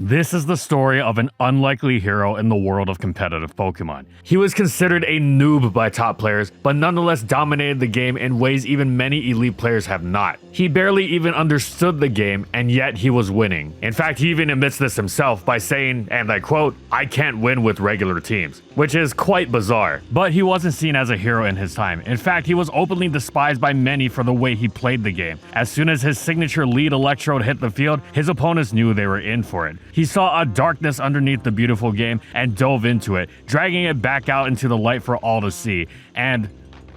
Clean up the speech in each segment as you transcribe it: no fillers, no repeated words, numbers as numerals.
This is the story of an unlikely hero in the world of competitive Pokemon. He was considered a noob by top players, but nonetheless dominated the game in ways even many elite players have not. He barely even understood the game, and yet he was winning. In fact, he even admits this himself by saying, and I quote, "I can't win with regular teams," which is quite bizarre. But he wasn't seen as a hero in his time. In fact, he was openly despised by many for the way he played the game. As soon as his signature lead Electrode hit the field, his opponents knew they were in for it. He saw a darkness underneath the beautiful game and dove into it, dragging it back out into the light for all to see. And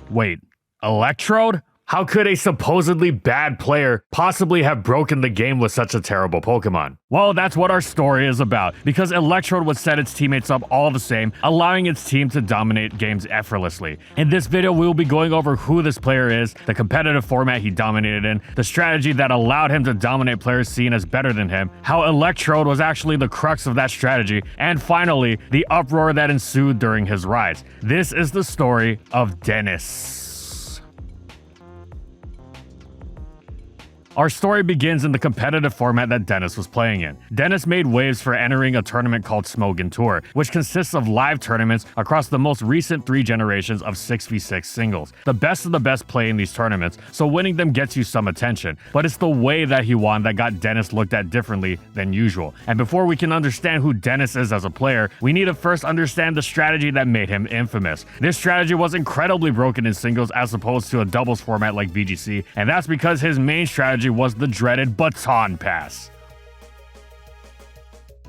wait, Electrode? How could a supposedly bad player possibly have broken the game with such a terrible Pokemon? Well, that's what our story is about, because Electrode would set its teammates up all the same, allowing its team to dominate games effortlessly. In this video, we will be going over who this player is, the competitive format he dominated in, the strategy that allowed him to dominate players seen as better than him, how Electrode was actually the crux of that strategy, and finally, the uproar that ensued during his rise. This is the story of Dennis. Our story begins in the competitive format that Dennis was playing in. Dennis made waves for entering a tournament called Smogon Tour, which consists of live tournaments across the most recent 3 generations of 6v6 singles. The best of the best play in these tournaments, so winning them gets you some attention. But it's the way that he won that got Dennis looked at differently than usual. And before we can understand who Dennis is as a player, we need to first understand the strategy that made him infamous. This strategy was incredibly broken in singles as opposed to a doubles format like VGC, and that's because his main strategy was the dreaded Baton Pass.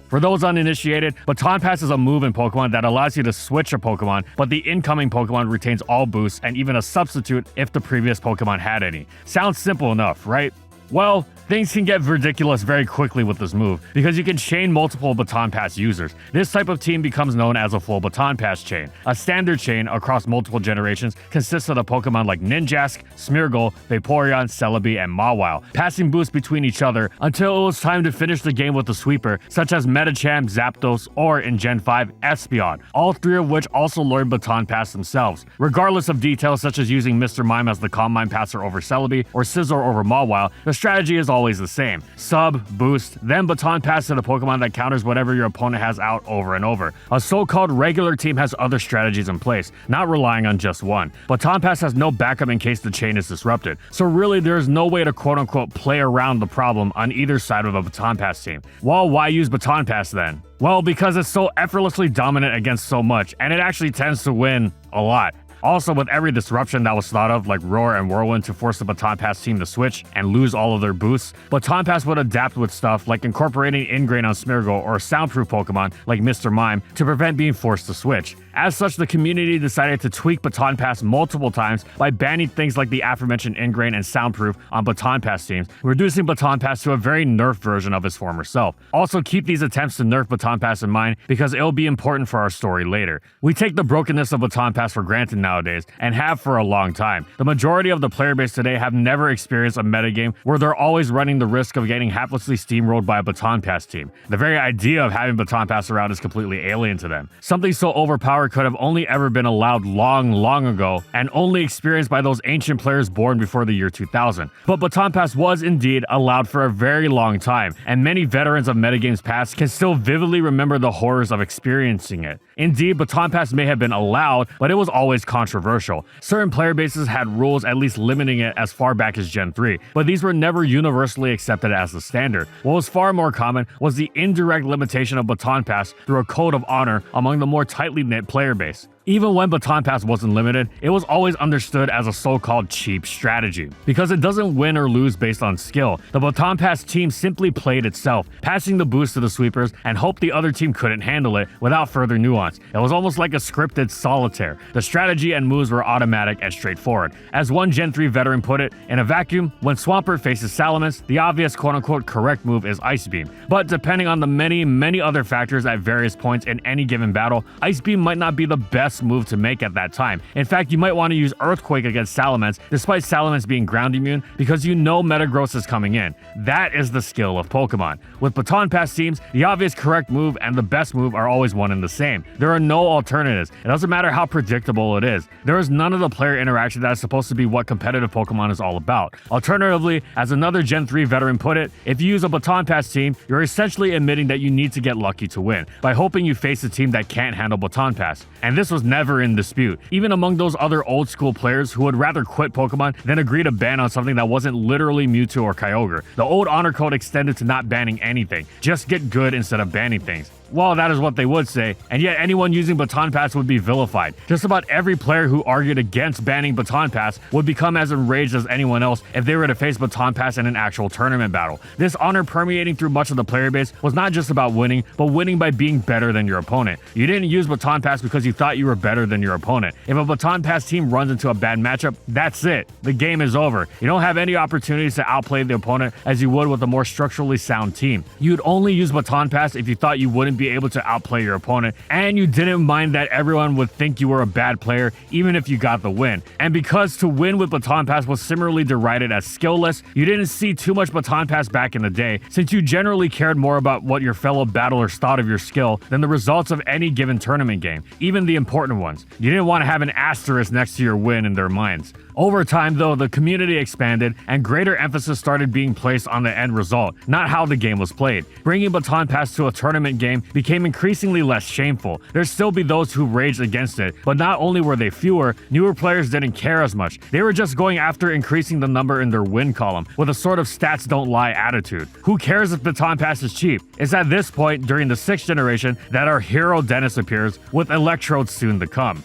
For those uninitiated, Baton Pass is a move in Pokemon that allows you to switch a Pokemon, but the incoming Pokemon retains all boosts and even a substitute if the previous Pokemon had any. Sounds simple enough, right? Well, things can get ridiculous very quickly with this move, because you can chain multiple Baton Pass users. This type of team becomes known as a full Baton Pass chain. A standard chain across multiple generations consists of the Pokemon like Ninjask, Smeargle, Vaporeon, Celebi, and Mawile, passing boosts between each other until it was time to finish the game with a sweeper, such as Medicham, Zapdos, or in Gen 5, Espeon, all 3 of which also learned Baton Pass themselves. Regardless of details such as using Mr. Mime as the Calm Mind Passer over Celebi, or Scizor over Mawile, the strategy is always the same. Sub, boost, then Baton Pass to the Pokemon that counters whatever your opponent has out over and over. A so-called regular team has other strategies in place, not relying on just one. Baton Pass has no backup in case the chain is disrupted, so really there's no way to quote-unquote play around the problem on either side of a Baton Pass team. Well, why use Baton Pass then? Well, because it's so effortlessly dominant against so much, and it actually tends to win a lot. Also, with every disruption that was thought of, like Roar and Whirlwind, to force the Baton Pass team to switch and lose all of their boosts, Baton Pass would adapt with stuff like incorporating Ingrain on Smeargle or soundproof Pokemon like Mr. Mime to prevent being forced to switch. As such, the community decided to tweak Baton Pass multiple times by banning things like the aforementioned Ingrain and soundproof on Baton Pass teams, reducing Baton Pass to a very nerfed version of his former self. Also, keep these attempts to nerf Baton Pass in mind because it'll be important for our story later. We take the brokenness of Baton Pass for granted nowadays, and have for a long time. The majority of the player base today have never experienced a metagame where they're always running the risk of getting haplessly steamrolled by a Baton Pass team. The very idea of having Baton Pass around is completely alien to them. Something so overpowered could have only ever been allowed long ago, and only experienced by those ancient players born before the year 2000. But Baton Pass was indeed allowed for a very long time, and many veterans of metagames past can still vividly remember the horrors of experiencing it. Indeed, Baton Pass may have been allowed, but it was always controversial. Certain player bases had rules at least limiting it as far back as Gen 3, but these were never universally accepted as the standard. What was far more common was the indirect limitation of Baton Pass through a code of honor among the more tightly knit player base. Even when Baton Pass wasn't limited, it was always understood as a so-called cheap strategy. Because it doesn't win or lose based on skill, the Baton Pass team simply played itself, passing the boost to the sweepers and hoped the other team couldn't handle it without further nuance. It was almost like a scripted solitaire. The strategy and moves were automatic and straightforward. As one Gen 3 veteran put it, in a vacuum, when Swampert faces Salamence, the obvious quote-unquote correct move is Ice Beam. But depending on the many other factors at various points in any given battle, Ice Beam might not be the best best move to make at that time. In fact, you might want to use Earthquake against Salamence, despite Salamence being ground immune, because you know Metagross is coming in. That is the skill of Pokemon. With Baton Pass teams, the obvious correct move and the best move are always one and the same. There are no alternatives. It doesn't matter how predictable it is. There is none of the player interaction that is supposed to be what competitive Pokemon is all about. Alternatively, as another Gen 3 veteran put it, if you use a Baton Pass team, you're essentially admitting that you need to get lucky to win, by hoping you face a team that can't handle Baton Pass. And this was never in dispute, even among those other old school players who would rather quit Pokemon than agree to ban on something that wasn't literally Mewtwo or Kyogre. The old honor code extended to not banning anything, just get good instead of banning things. Well, that is what they would say, and yet anyone using Baton Pass would be vilified. Just about every player who argued against banning Baton Pass would become as enraged as anyone else if they were to face Baton Pass in an actual tournament battle. This honor permeating through much of the player base was not just about winning, but winning by being better than your opponent. You didn't use Baton Pass because you thought you were better than your opponent. If a Baton Pass team runs into a bad matchup, that's it. The game is over. You don't have any opportunities to outplay the opponent as you would with a more structurally sound team. You'd only use Baton Pass if you thought you wouldn't be able to outplay your opponent, and you didn't mind that everyone would think you were a bad player even if you got the win. And because to win with Baton Pass was similarly derided as skillless, you didn't see too much Baton Pass back in the day, since you generally cared more about what your fellow battlers thought of your skill than the results of any given tournament game, even the important ones. You didn't want to have an asterisk next to your win in their minds. Over time, though, the community expanded and greater emphasis started being placed on the end result, not how the game was played. Bringing Baton Pass to a tournament game became increasingly less shameful. There'd still be those who raged against it, but not only were they fewer, newer players didn't care as much. They were just going after increasing the number in their win column with a sort of stats don't lie attitude. Who cares if Baton Pass is cheap? It's at this point, during the 6th generation, that our hero Dennis appears, with Electrodes soon to come.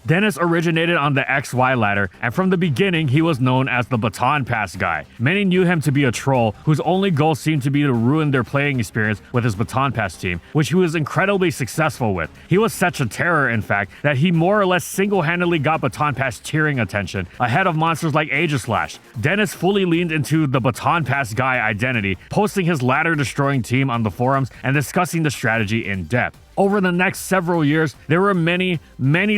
Dennis originated on the XY ladder, and from the beginning he was known as the Baton Pass guy. Many knew him to be a troll whose only goal seemed to be to ruin their playing experience with his Baton Pass team, which he was incredibly successful with. He was such a terror, in fact, that he more or less single-handedly got Baton Pass cheering attention, ahead of monsters like Aegislash. Dennis fully leaned into the Baton Pass guy identity, posting his ladder-destroying team on the forums and discussing the strategy in depth. Over the next several years, there were many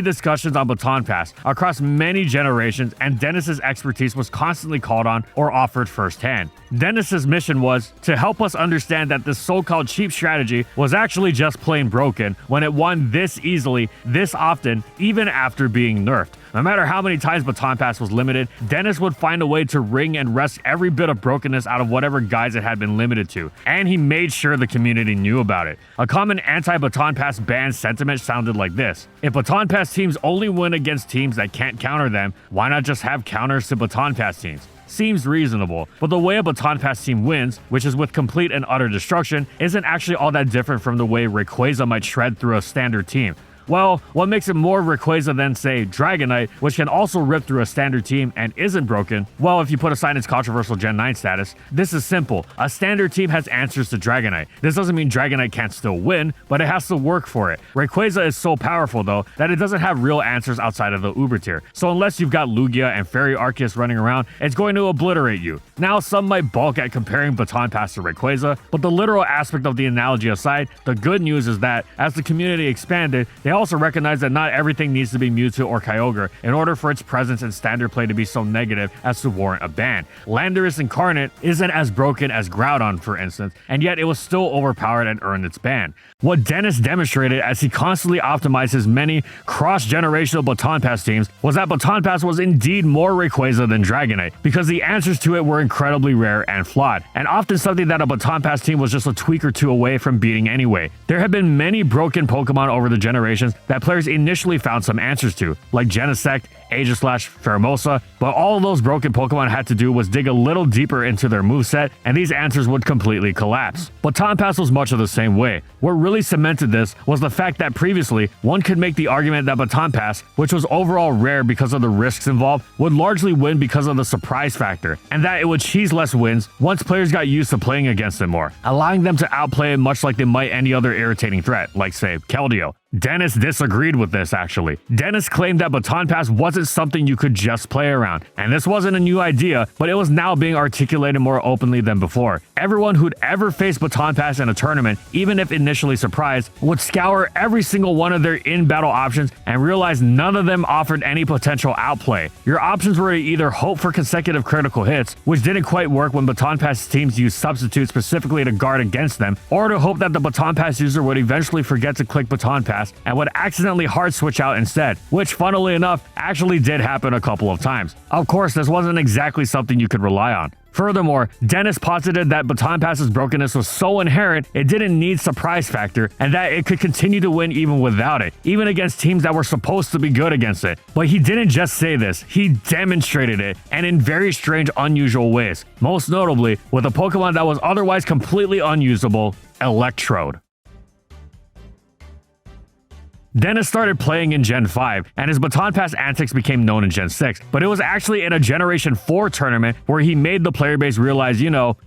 discussions on Baton Pass across many generations, and Dennis's expertise was constantly called on or offered firsthand. Dennis's mission was to help us understand that this so-called cheap strategy was actually just plain broken when it won this easily, this often, even after being nerfed. No matter how many times Baton Pass was limited, Dennis would find a way to wring and wrest every bit of brokenness out of whatever guise it had been limited to, and he made sure the community knew about it. A common anti-Baton Pass ban sentiment sounded like this: if Baton Pass teams only win against teams that can't counter them, why not just have counters to Baton Pass teams? Seems reasonable, but the way a Baton Pass team wins, which is with complete and utter destruction, isn't actually all that different from the way Rayquaza might shred through a standard team. Well, what makes it more Rayquaza than, say, Dragonite, which can also rip through a standard team and isn't broken? Well, if you put aside its controversial Gen 9 status, this is simple. A standard team has answers to Dragonite. This doesn't mean Dragonite can't still win, but it has to work for it. Rayquaza is so powerful, though, that it doesn't have real answers outside of the Uber tier. So unless you've got Lugia and Fairy Arceus running around, it's going to obliterate you. Now, some might balk at comparing Baton Pass to Rayquaza, but the literal aspect of the analogy aside, the good news is that, as the community expanded, they also recognize that not everything needs to be Mewtwo or Kyogre in order for its presence in standard play to be so negative as to warrant a ban. Landorus Incarnate isn't as broken as Groudon, for instance, and yet it was still overpowered and earned its ban. What Dennis demonstrated as he constantly optimized his many cross-generational Baton Pass teams was that Baton Pass was indeed more Rayquaza than Dragonite, because the answers to it were incredibly rare and flawed, and often something that a Baton Pass team was just a tweak or two away from beating anyway. There have been many broken Pokemon over the generations that players initially found some answers to, like Genesect, Aegislash, Pheromosa, but all of those broken Pokemon had to do was dig a little deeper into their moveset, and these answers would completely collapse. Baton Pass was much of the same way. What really cemented this was the fact that previously, one could make the argument that Baton Pass, which was overall rare because of the risks involved, would largely win because of the surprise factor, and that it would cheese less wins once players got used to playing against it more, allowing them to outplay it much like they might any other irritating threat, like say, Keldeo. Dennis disagreed with this actually. Dennis claimed that Baton Pass wasn't something you could just play around, and this wasn't a new idea, but it was now being articulated more openly than before. Everyone who'd ever faced Baton Pass in a tournament, even if initially surprised, would scour every single one of their in-battle options and realize none of them offered any potential outplay. Your options were to either hope for consecutive critical hits, which didn't quite work when Baton Pass teams used substitutes specifically to guard against them, or to hope that the Baton Pass user would eventually forget to click Baton Pass and would accidentally hard switch out instead, which funnily enough actually did happen a couple of times. Of course, this wasn't exactly something you could rely on. Furthermore, Dennis posited that Baton Pass's brokenness was so inherent it didn't need surprise factor and that it could continue to win even without it, even against teams that were supposed to be good against it. But he didn't just say this, he demonstrated it, and in very strange, unusual ways. Most notably, with a Pokemon that was otherwise completely unusable, Electrode. Dennis started playing in Gen 5, and his Baton Pass antics became known in Gen 6, but it was actually in a Generation 4 tournament where he made the player base realize,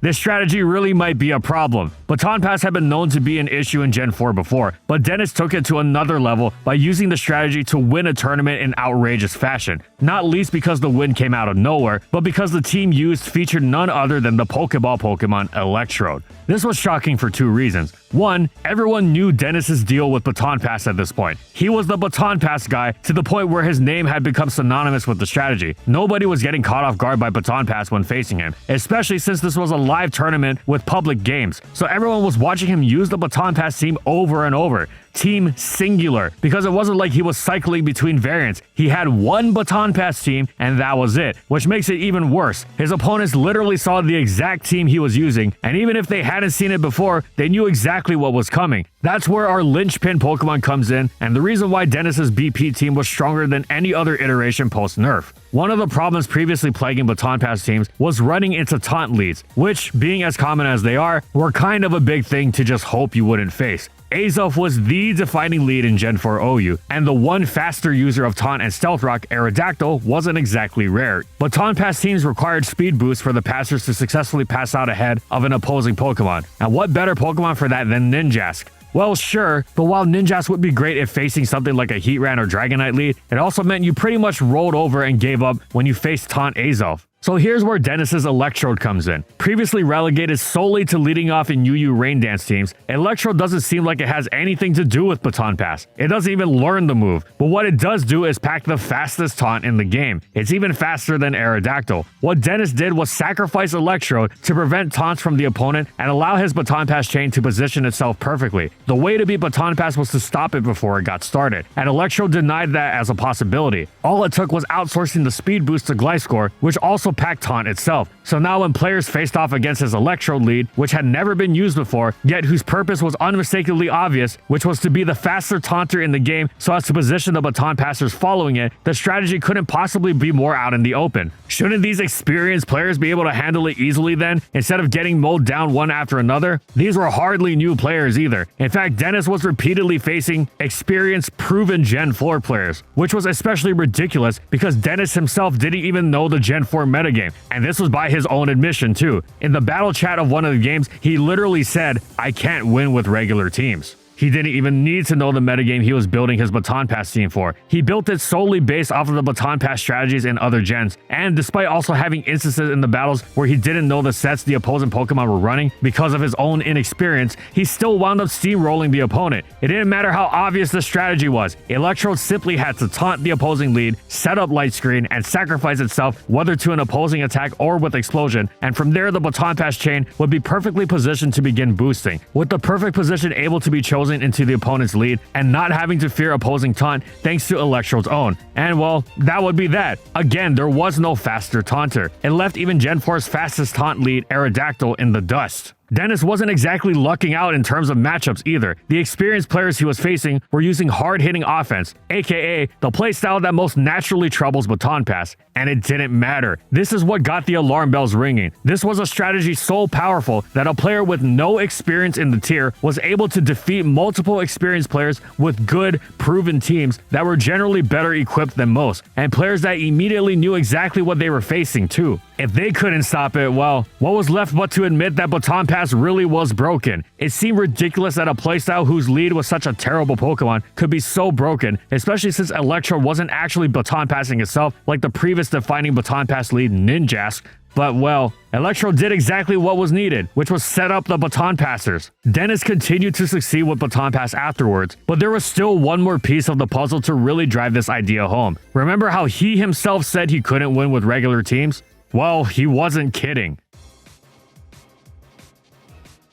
this strategy really might be a problem. Baton Pass had been known to be an issue in Gen 4 before, but Dennis took it to another level by using the strategy to win a tournament in outrageous fashion, not least because the win came out of nowhere, but because the team used featured none other than the Pokeball Pokemon Electrode. This was shocking for two reasons. One, everyone knew Dennis's deal with Baton Pass at this point. He was the Baton Pass guy to the point where his name had become synonymous with the strategy. Nobody was getting caught off guard by Baton Pass when facing him, especially since this was a live tournament with public games. So everyone was watching him use the Baton Pass team over and over. Team singular, because it wasn't like he was cycling between variants. He had one Baton Pass team and that was it, which makes it even worse. His opponents literally saw the exact team he was using, and even if they hadn't seen it before, they knew exactly what was coming. That's where our linchpin Pokemon comes in, and the reason why Dennis's BP team was stronger than any other iteration post-nerf. One of the problems previously plaguing Baton Pass teams was running into taunt leads, which, being as common as they are, were kind of a big thing to just hope you wouldn't face. Azelf was the defining lead in Gen 4 OU, and the one faster user of Taunt and Stealth Rock, Aerodactyl, wasn't exactly rare. Baton Pass teams required speed boosts for the passers to successfully pass out ahead of an opposing Pokemon. And what better Pokemon for that than Ninjask? Well, sure, but while Ninjask would be great if facing something like a Heatran or Dragonite lead, it also meant you pretty much rolled over and gave up when you faced Taunt Azelf. So here's where Dennis's Electrode comes in. Previously relegated solely to leading off in UU Rain Dance teams, Electrode doesn't seem like it has anything to do with Baton Pass. It doesn't even learn the move, but what it does do is pack the fastest taunt in the game. It's even faster than Aerodactyl. What Dennis did was sacrifice Electrode to prevent taunts from the opponent and allow his Baton Pass chain to position itself perfectly. The way to beat Baton Pass was to stop it before it got started, and Electrode denied that as a possibility. All it took was outsourcing the speed boost to Gliscor, which also packed taunt itself. So now when players faced off against his Electrode lead, which had never been used before, yet whose purpose was unmistakably obvious, which was to be the faster taunter in the game so as to position the Baton Passers following it, the strategy couldn't possibly be more out in the open. Shouldn't these experienced players be able to handle it easily then, instead of getting mowed down one after another? These were hardly new players either. In fact, Dennis was repeatedly facing experienced, proven Gen 4 players, which was especially ridiculous because Dennis himself didn't even know the Gen 4 metagame, and this was by his own admission too. In the battle chat of one of the games, he literally said, "I can't win with regular teams." He didn't even need to know the metagame he was building his Baton Pass team for. He built it solely based off of the Baton Pass strategies in other gens, and despite also having instances in the battles where he didn't know the sets the opposing Pokemon were running because of his own inexperience, he still wound up steamrolling the opponent. It didn't matter how obvious the strategy was. Electrode simply had to taunt the opposing lead, set up Light Screen, and sacrifice itself whether to an opposing attack or with Explosion, and from there the Baton Pass chain would be perfectly positioned to begin boosting. With the perfect position able to be chosen into the opponent's lead and not having to fear opposing taunt thanks to Electrode's own. And well, that would be that. Again, there was no faster taunter. It left even Gen 4's fastest taunt lead, Aerodactyl, in the dust. Dennis wasn't exactly lucking out in terms of matchups either. The experienced players he was facing were using hard-hitting offense, aka the playstyle that most naturally troubles Baton Pass, and it didn't matter. This is what got the alarm bells ringing. This was a strategy so powerful that a player with no experience in the tier was able to defeat multiple experienced players with good, proven teams that were generally better equipped than most, and players that immediately knew exactly what they were facing too. If they couldn't stop it, well, what was left but to admit that Baton Pass Pass really was broken. It seemed ridiculous that a playstyle whose lead was such a terrible Pokemon could be so broken, especially since Electro wasn't actually Baton Passing itself like the previous defining Baton Pass lead Ninjask. But well, Electro did exactly what was needed, which was set up the Baton Passers. Dennis continued to succeed with Baton Pass afterwards, but there was still one more piece of the puzzle to really drive this idea home. Remember how he himself said he couldn't win with regular teams? Well, he wasn't kidding.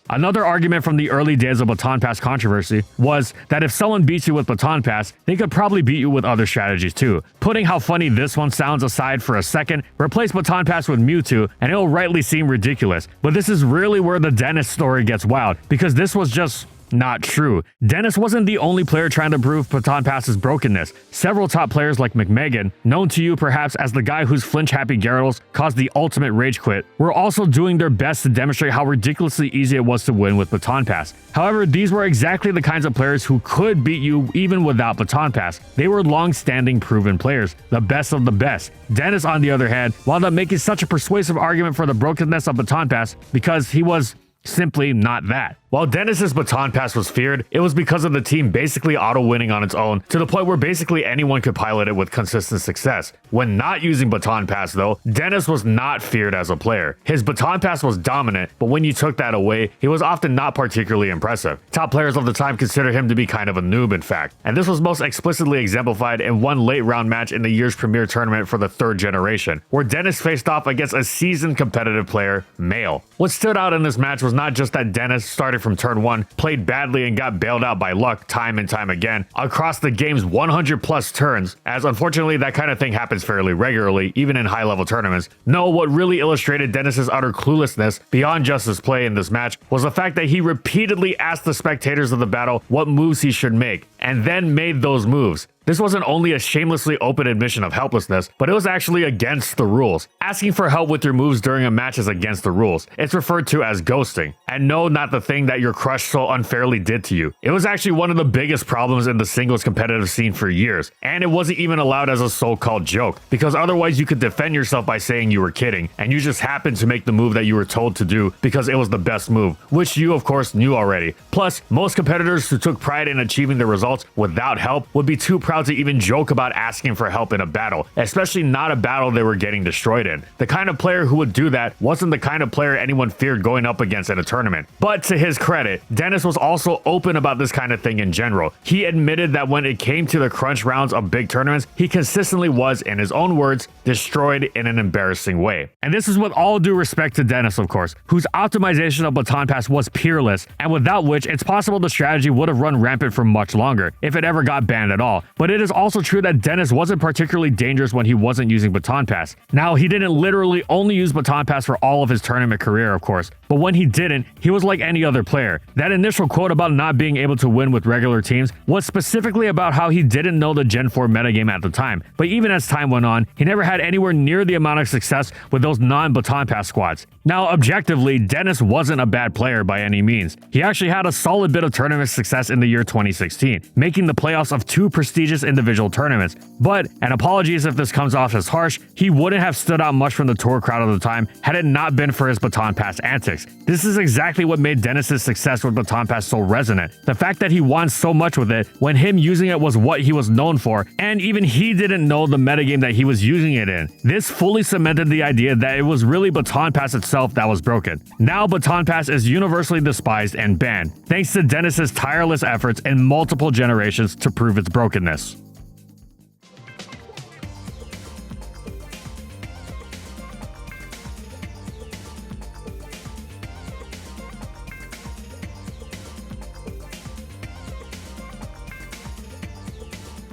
Another argument from the early days of Baton Pass controversy was that if someone beats you with Baton Pass, they could probably beat you with other strategies too. Putting how funny this one sounds aside for a second, replace Baton Pass with Mewtwo and it'll rightly seem ridiculous. But this is really where the Dennis story gets wild, because this was just not true. Dennis wasn't the only player trying to prove Baton Pass's brokenness. Several top players like McMegan, known to you perhaps as the guy whose flinch-happy Gyarados caused the ultimate rage quit, were also doing their best to demonstrate how ridiculously easy it was to win with Baton Pass. However, these were exactly the kinds of players who could beat you even without Baton Pass. They were long-standing proven players, the best of the best. Dennis, on the other hand, wound up making such a persuasive argument for the brokenness of Baton Pass because he was simply not that. While Dennis's Baton Pass was feared, it was because of the team basically auto-winning on its own to the point where basically anyone could pilot it with consistent success. When not using Baton Pass though, Dennis was not feared as a player. His Baton Pass was dominant, but when you took that away, he was often not particularly impressive. Top players of the time considered him to be kind of a noob in fact, and this was most explicitly exemplified in one late round match in the year's premier tournament for the third generation, where Dennis faced off against a seasoned competitive player, Male. What stood out in this match was not just that Dennis started from turn 1, played badly and got bailed out by luck time and time again across the game's 100 plus turns, as unfortunately that kind of thing happens fairly regularly, even in high level tournaments. No, what really illustrated Dennis's utter cluelessness beyond just his play in this match was the fact that he repeatedly asked the spectators of the battle what moves he should make, and then made those moves. This wasn't only a shamelessly open admission of helplessness, but it was actually against the rules. Asking for help with your moves during a match is against the rules. It's referred to as ghosting. And no, not the thing that your crush so unfairly did to you. It was actually one of the biggest problems in the singles competitive scene for years, and it wasn't even allowed as a so-called joke, because otherwise you could defend yourself by saying you were kidding, and you just happened to make the move that you were told to do because it was the best move, which you of course knew already. Plus, most competitors who took pride in achieving their results without help would be too proud to even joke about asking for help in a battle, especially not a battle they were getting destroyed in. The kind of player who would do that wasn't the kind of player anyone feared going up against in a tournament. But to his credit, Dennis was also open about this kind of thing in general. He admitted that when it came to the crunch rounds of big tournaments, he consistently was, in his own words, destroyed in an embarrassing way. And this is with all due respect to Dennis, of course, whose optimization of Baton Pass was peerless, and without which it's possible the strategy would have run rampant for much longer, if it ever got banned at all. But it is also true that Dennis wasn't particularly dangerous when he wasn't using Baton Pass. Now, he didn't literally only use Baton Pass for all of his tournament career, of course, but when he didn't, he was like any other player. That initial quote about not being able to win with regular teams was specifically about how he didn't know the Gen 4 metagame at the time, but even as time went on, he never had anywhere near the amount of success with those non-Baton Pass squads. Now, objectively, Dennis wasn't a bad player by any means. He actually had a solid bit of tournament success in the year 2016, making the playoffs of 2 prestigious individual tournaments. But, and apologies if this comes off as harsh, he wouldn't have stood out much from the tour crowd of the time had it not been for his Baton Pass antics. This is exactly what made Dennis's success with Baton Pass so resonant. The fact that he won so much with it when him using it was what he was known for, and even he didn't know the metagame that he was using it in. This fully cemented the idea that it was really Baton Pass itself that was broken. Now Baton Pass is universally despised and banned, thanks to Dennis's tireless efforts in multiple generations to prove its brokenness.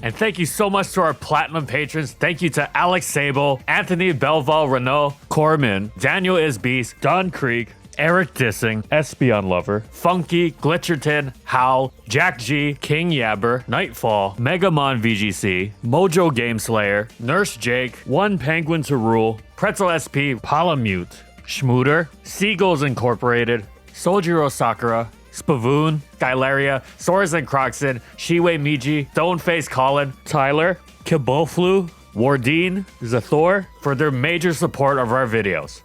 And thank you so much to our Platinum patrons. Thank you to Alex Sable, Anthony Belval Renault, Corman, Daniel Isbeast, Don Krieg, Eric Dissing, Espion Lover, Funky, Glitcherton, Howl, Jack G, King Yabber, Nightfall, Megamon VGC, Mojo Game Slayer, Nurse Jake, One Penguin to Rule, Pretzel SP, Palamute, Schmooter, Seagulls Incorporated, Sojiro Sakura, Spavoon, Skylaria, Soras and Croxon, Shiwei Miji, Stoneface Colin, Tyler, Kiboflu, Warden, Zathor for their major support of our videos.